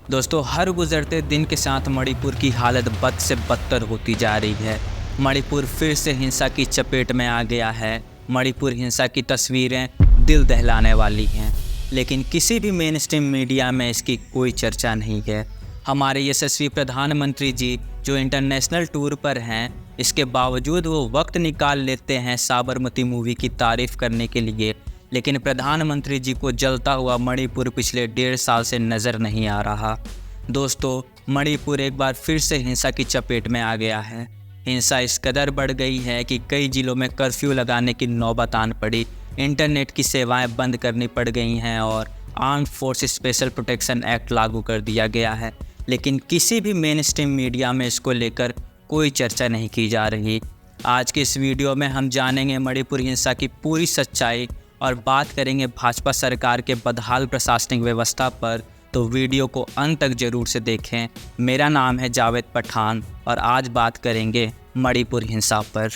दोस्तों, हर गुजरते दिन के साथ मणिपुर की हालत बद से बदतर होती जा रही है। मणिपुर फिर से हिंसा की चपेट में आ गया है। मणिपुर हिंसा की तस्वीरें दिल दहलाने वाली हैं, लेकिन किसी भी मेन स्ट्रीम मीडिया में इसकी कोई चर्चा नहीं है। हमारे यशस्वी प्रधानमंत्री जी जो इंटरनेशनल टूर पर हैं, इसके बावजूद वो वक्त निकाल लेते हैं साबरमती मूवी की तारीफ़ करने के लिए, लेकिन प्रधानमंत्री जी को जलता हुआ मणिपुर पिछले 1.5 साल से नज़र नहीं आ रहा। दोस्तों, मणिपुर एक बार फिर से हिंसा की चपेट में आ गया है। हिंसा इस कदर बढ़ गई है कि कई जिलों में कर्फ्यू लगाने की नौबत आन पड़ी, इंटरनेट की सेवाएं बंद करनी पड़ गई हैं और armed force special protection act लागू कर दिया गया है। लेकिन किसी भी मेन स्ट्रीम मीडिया में इसको लेकर कोई चर्चा नहीं की जा रही। आज के इस वीडियो में हम जानेंगे मणिपुर हिंसा की पूरी सच्चाई और बात करेंगे भाजपा सरकार के बदहाल प्रशासनिक व्यवस्था पर, तो वीडियो को अंत तक जरूर से देखें। मेरा नाम है जावेद पठान और आज बात करेंगे मणिपुर हिंसा पर।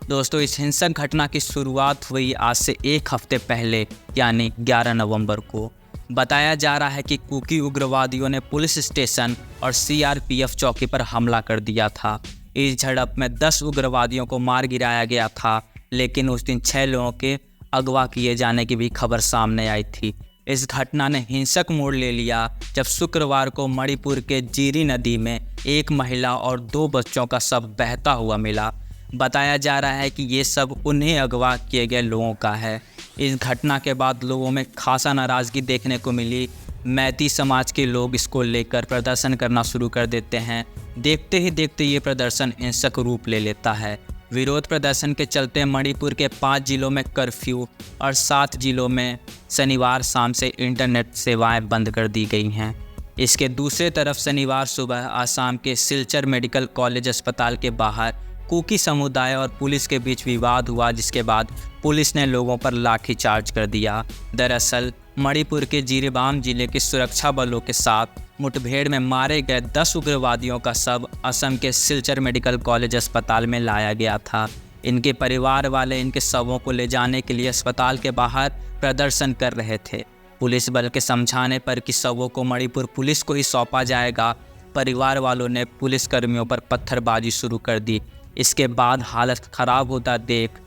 दोस्तों, इस हिंसक घटना की शुरुआत हुई आज से 1 हफ्ते पहले, यानी 11 नवंबर को। बताया जा रहा है कि कुकी उग्रवादियों ने पुलिस स्टेशन और सीआरपीएफ चौकी पर हमला कर दिया था। इस झड़प में 10 उग्रवादियों को मार गिराया गया था, लेकिन उस दिन 6 लोगों के अगवा किए जाने की भी खबर सामने आई थी। इस घटना ने हिंसक मोड़ ले लिया जब शुक्रवार को मणिपुर के जीरी नदी में एक महिला और 2 बच्चों का शव बहता हुआ मिला। बताया जा रहा है कि ये सब उन्हें अगवा किए गए लोगों का है। इस घटना के बाद लोगों में खासा नाराज़गी देखने को मिली। मैती समाज के लोग इसको लेकर प्रदर्शन करना शुरू कर देते हैं। देखते ही देखते ये प्रदर्शन हिंसक रूप ले लेता है। विरोध प्रदर्शन के चलते मणिपुर के 5 जिलों में कर्फ्यू और 7 जिलों में शनिवार शाम से इंटरनेट सेवाएं बंद कर दी गई हैं। इसके दूसरे तरफ शनिवार सुबह आसाम के सिलचर मेडिकल कॉलेज अस्पताल के बाहर कुकी समुदाय और पुलिस के बीच विवाद हुआ, जिसके बाद पुलिस ने लोगों पर लाठीचार्ज कर दिया। दरअसल मणिपुर के जिरीबाम जिले के सुरक्षा बलों के साथ मुठभेड़ में मारे गए 10 उग्रवादियों का शव असम के सिलचर मेडिकल कॉलेज अस्पताल में लाया गया था। इनके परिवार वाले इनके शवों को ले जाने के लिए अस्पताल के बाहर प्रदर्शन कर रहे थे। पुलिस बल के समझाने पर कि शवों को मणिपुर पुलिस को ही सौंपा जाएगा, परिवार वालों ने पुलिसकर्मियों पर पत्थरबाजी शुरू कर दी। इसके बाद हालत ख़राब होता देख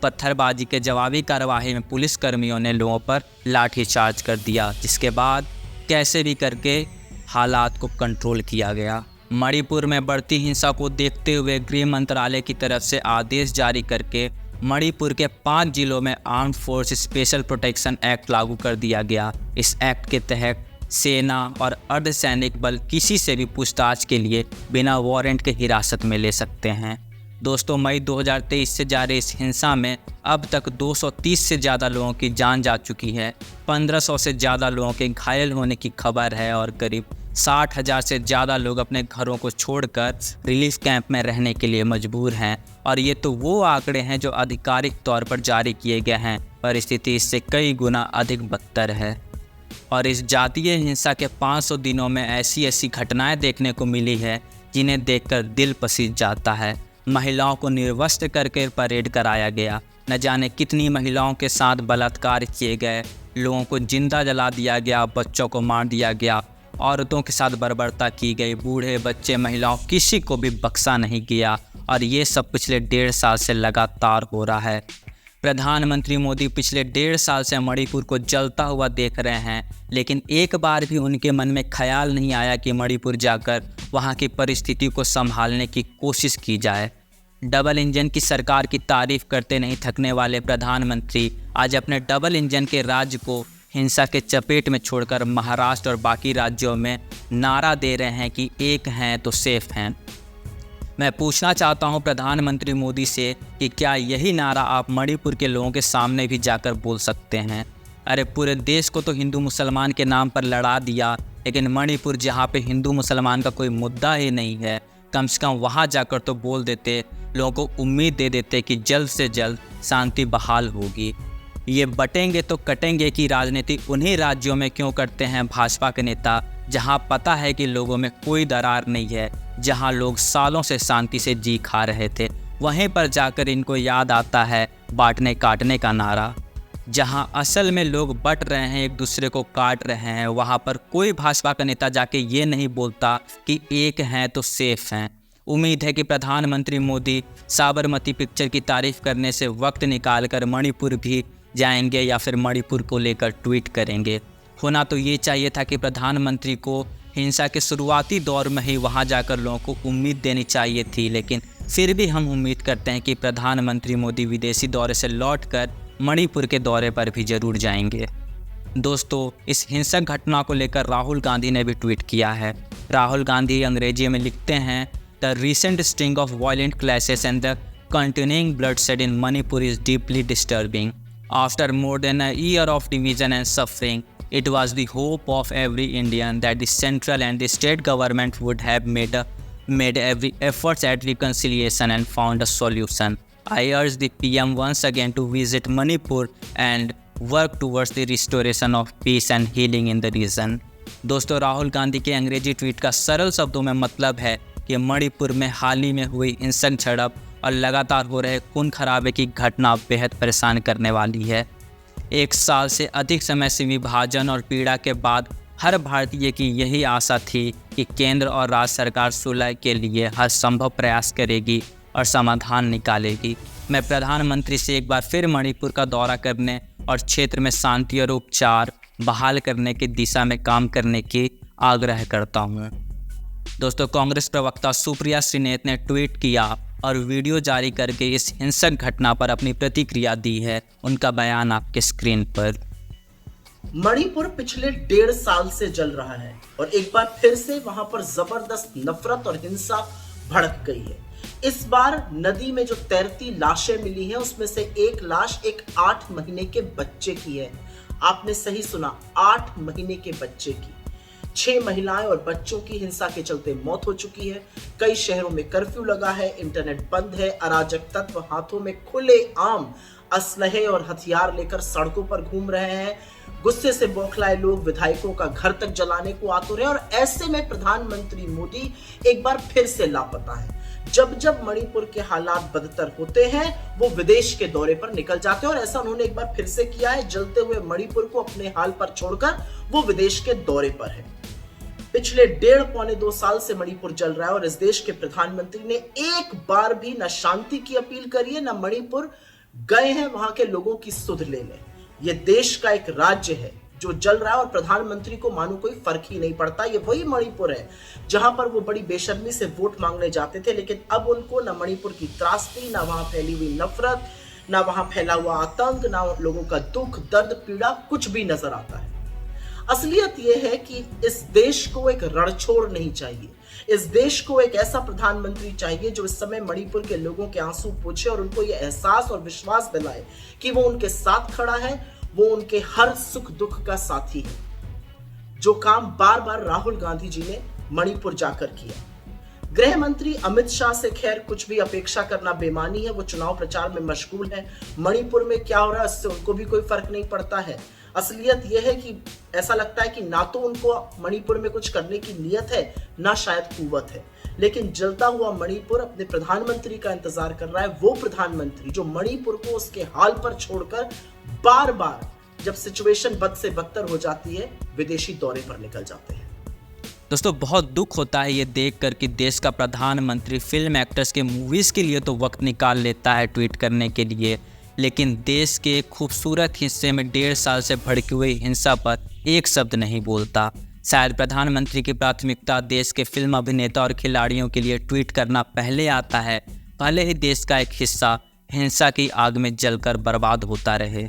पत्थरबाजी के जवाबी कार्रवाई में पुलिसकर्मियों ने लोगों पर लाठीचार्ज कर दिया, जिसके बाद कैसे भी करके हालात को कंट्रोल किया गया। मणिपुर में बढ़ती हिंसा को देखते हुए गृह मंत्रालय की तरफ से आदेश जारी करके मणिपुर के 5 जिलों में armed force special protection act लागू कर दिया गया। इस एक्ट के तहत सेना और अर्धसैनिक बल किसी से भी पूछताछ के लिए बिना वारंट के हिरासत में ले सकते हैं। दोस्तों, मई 2023 से जारी इस हिंसा में अब तक 230 से ज़्यादा लोगों की जान जा चुकी है। 1500 से ज़्यादा लोगों के घायल होने की खबर है और करीब 60,000 से ज़्यादा लोग अपने घरों को छोड़कर रिलीफ कैंप में रहने के लिए मजबूर हैं। और ये तो वो आंकड़े हैं जो आधिकारिक तौर पर जारी किए गए हैं, पर स्थिति इससे कई गुना अधिक बदतर है। और इस जातीय हिंसा के 500 दिनों में ऐसी ऐसी घटनाएं देखने को मिली है जिन्हें देखकर दिल पसीज जाता है। महिलाओं को निर्वस्त्र करके परेड कराया गया, न जाने कितनी महिलाओं के साथ बलात्कार किए गए, लोगों को जिंदा जला दिया गया, बच्चों को मार दिया गया, औरतों के साथ बर्बरता की गई, बूढ़े बच्चे महिलाओं किसी को भी बख्शा नहीं गया। और ये सब पिछले 1.5 साल से लगातार हो रहा है। प्रधानमंत्री मोदी पिछले 1.5 साल से मणिपुर को जलता हुआ देख रहे हैं, लेकिन एक बार भी उनके मन में ख्याल नहीं आया कि मणिपुर जाकर वहां की परिस्थिति को संभालने की कोशिश की जाए। डबल इंजन की सरकार की तारीफ करते नहीं थकने वाले प्रधानमंत्री आज अपने डबल इंजन के राज्य को हिंसा के चपेट में छोड़कर महाराष्ट्र और बाकी राज्यों में नारा दे रहे हैं कि एक हैं तो सेफ हैं। मैं पूछना चाहता हूं प्रधानमंत्री मोदी से कि क्या यही नारा आप मणिपुर के लोगों के सामने भी जाकर बोल सकते हैं? अरे, पूरे देश को तो हिंदू मुसलमान के नाम पर लड़ा दिया, लेकिन मणिपुर जहां पे हिंदू मुसलमान का कोई मुद्दा ही नहीं है, कम से कम वहां जाकर तो बोल देते, लोगों को उम्मीद दे देते कि जल्द से जल्द शांति बहाल होगी। ये बटेंगे तो कटेंगे की राजनीति उन्हीं राज्यों में क्यों करते हैं भाजपा के नेता, जहां पता है कि लोगों में कोई दरार नहीं है, जहां लोग सालों से शांति से जी खा रहे थे। वहीं पर जाकर इनको याद आता है बांटने काटने का नारा। जहां असल में लोग बट रहे हैं, एक दूसरे को काट रहे हैं, वहां पर कोई भाजपा का नेता जाके ये नहीं बोलता कि एक हैं तो सेफ हैं। उम्मीद है कि प्रधानमंत्री मोदी साबरमती पिक्चर की तारीफ करने से वक्त निकालकर मणिपुर भी जाएंगे या फिर मणिपुर को लेकर ट्वीट करेंगे। होना तो ये चाहिए था कि प्रधानमंत्री को हिंसा के शुरुआती दौर में ही वहाँ जाकर लोगों को उम्मीद देनी चाहिए थी, लेकिन फिर भी हम उम्मीद करते हैं कि प्रधानमंत्री मोदी विदेशी दौरे से लौटकर मणिपुर के दौरे पर भी जरूर जाएंगे। दोस्तों, इस हिंसक घटना को लेकर राहुल गांधी ने भी ट्वीट किया है। राहुल गांधी अंग्रेजी में लिखते हैं, the recent string of violent clashes and the continuing bloodshed in Manipur is deeply disturbing. After more than a year of division and suffering, it was the hope of every Indian that the central and the state government would have made every effort at reconciliation and found a solution. I urge the PM once again to visit Manipur and work towards the restoration of peace and healing in the region. दोस्तों, राहुल गांधी के अंग्रेजी tweet का सरल शब्दों में मतलब है कि मणिपुर में हाल ही में हुई हिंसक झड़प और लगातार हो रहे खून खराबे की घटना बेहद परेशान करने वाली है। एक साल से अधिक समय से विभाजन और पीड़ा के बाद हर भारतीय की यही आशा थी कि केंद्र और राज्य सरकार सुलह के लिए हर संभव प्रयास करेगी और समाधान निकालेगी। मैं प्रधानमंत्री से एक बार फिर मणिपुर का दौरा करने और क्षेत्र में शांति और उपचार बहाल करने की दिशा में काम करने की आग्रह करता हूँ। दोस्तों, कांग्रेस प्रवक्ता सुप्रिया श्रीनेत ने ट्वीट किया और वीडियो जारी करके इस हिंसक घटना पर अपनी प्रतिक्रिया दी है। उनका बयान आपके स्क्रीन पर। मणिपुर पिछले 1.5 साल से जल रहा है और एक बार फिर से वहां पर जबरदस्त नफरत और हिंसा भड़क गई है। इस बार नदी में जो तैरती लाशें मिली हैं, उसमें से एक लाश एक 8 महीने के बच्चे की है। आपने सही सुना, 8 महीने के बच्चे की। 6 महिलाएं और बच्चों की हिंसा के चलते मौत हो चुकी है। कई शहरों में कर्फ्यू लगा है, इंटरनेट बंद है, अराजक तत्व हाथों में खुले आम असलहे और हथियार लेकर सड़कों पर घूम रहे हैं। गुस्से से बौखलाए लोग विधायकों का घर तक जलाने को आतुर हैं और ऐसे में प्रधानमंत्री मोदी एक बार फिर से लापता है। जब जब मणिपुर के हालात बदतर होते हैं, वो विदेश के दौरे पर निकल जाते हैं और ऐसा उन्होंने एक बार फिर से किया है। जलते हुए मणिपुर को अपने हाल पर छोड़कर वो विदेश के दौरे पर है। पिछले 1.5-2 साल से मणिपुर जल रहा है और इस देश के प्रधानमंत्री ने एक बार भी न शांति की अपील करी है, न मणिपुर गए हैं वहां के लोगों की सुध लेने। ये देश का एक राज्य है जो जल रहा है और प्रधानमंत्री को मानो कोई फर्क ही नहीं पड़ता। ये वही मणिपुर है जहां पर वो बड़ी बेशर्मी से वोट मांगने जाते थे, लेकिन अब उनको न मणिपुर की त्रासदी, न वहां फैली हुई नफरत, न वहां फैला हुआ आतंक, न लोगों का दुख दर्द पीड़ा कुछ भी नजर आता है। असलियत यह है कि इस देश को एक रणछोड़ नहीं चाहिए। इस देश को एक ऐसा प्रधानमंत्री चाहिए जो इस समय मणिपुर के लोगों के आंसू पोंछे और उनको यह एहसास और विश्वास दिलाए कि वो उनके साथ खड़ा है, वो उनके हर सुख दुख का साथी है। जो काम बार बार राहुल गांधी जी ने मणिपुर जाकर किया। गृह मंत्री अमित शाह से खैर कुछ भी अपेक्षा करना बेमानी है, वो चुनाव प्रचार में मशगूल है। मणिपुर में क्या हो रहा है इससे उनको भी कोई फर्क नहीं पड़ता है। असलियत यह है कि ऐसा लगता है कि ना तो उनको मणिपुर में कुछ करने की नीयत है, ना शायद कुव्वत है। लेकिन जलता हुआ मणिपुर अपने प्रधानमंत्री का इंतजार कर रहा है, वो प्रधानमंत्री जो मणिपुर को उसके हाल पर छोड़कर बार बार जब सिचुएशन बद से बदतर हो जाती है, विदेशी दौरे पर निकल जाते हैं। दोस्तों, बहुत दुख होता है ये देख कर कि देश का प्रधानमंत्री फिल्म एक्टर्स के मूवीज़ के लिए तो वक्त निकाल लेता है ट्वीट करने के लिए, लेकिन देश के खूबसूरत हिस्से में 1.5 साल से भड़की हुई हिंसा पर एक शब्द नहीं बोलता। शायद प्रधानमंत्री की प्राथमिकता देश के फिल्म अभिनेता और खिलाड़ियों के लिए ट्वीट करना पहले आता है, भले ही देश का एक हिस्सा हिंसा की आग में जलकर बर्बाद होता रहे।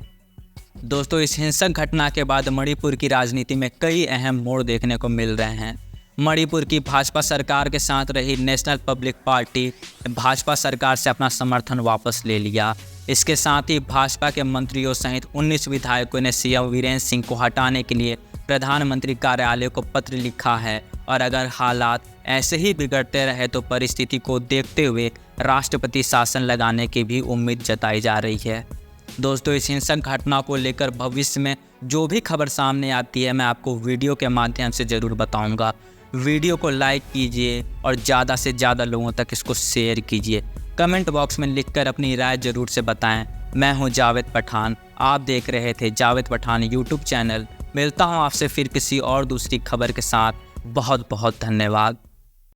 दोस्तों, इस हिंसक घटना के बाद मणिपुर की राजनीति में कई अहम मोड़ देखने को मिल रहे हैं। मणिपुर की भाजपा सरकार के साथ रही नेशनल पब्लिक पार्टी भाजपा सरकार से अपना समर्थन वापस ले लिया। इसके साथ ही भाजपा के मंत्रियों सहित 19 विधायकों ने सीएम वीरेंद्र सिंह को हटाने के लिए प्रधानमंत्री कार्यालय को पत्र लिखा है और अगर हालात ऐसे ही बिगड़ते रहे तो परिस्थिति को देखते हुए राष्ट्रपति शासन लगाने की भी उम्मीद जताई जा रही है। दोस्तों, इस हिंसक घटना को लेकर भविष्य में जो भी खबर सामने आती है मैं आपको वीडियो के माध्यम से ज़रूर बताऊंगा। वीडियो को लाइक कीजिए और ज़्यादा से ज़्यादा लोगों तक इसको शेयर कीजिए। कमेंट बॉक्स में लिखकर अपनी राय ज़रूर से बताएं। मैं हूं जावेद पठान, आप देख रहे थे जावेद पठान यूट्यूब चैनल। मिलता हूं आपसे फिर किसी और दूसरी खबर के साथ। बहुत बहुत धन्यवाद।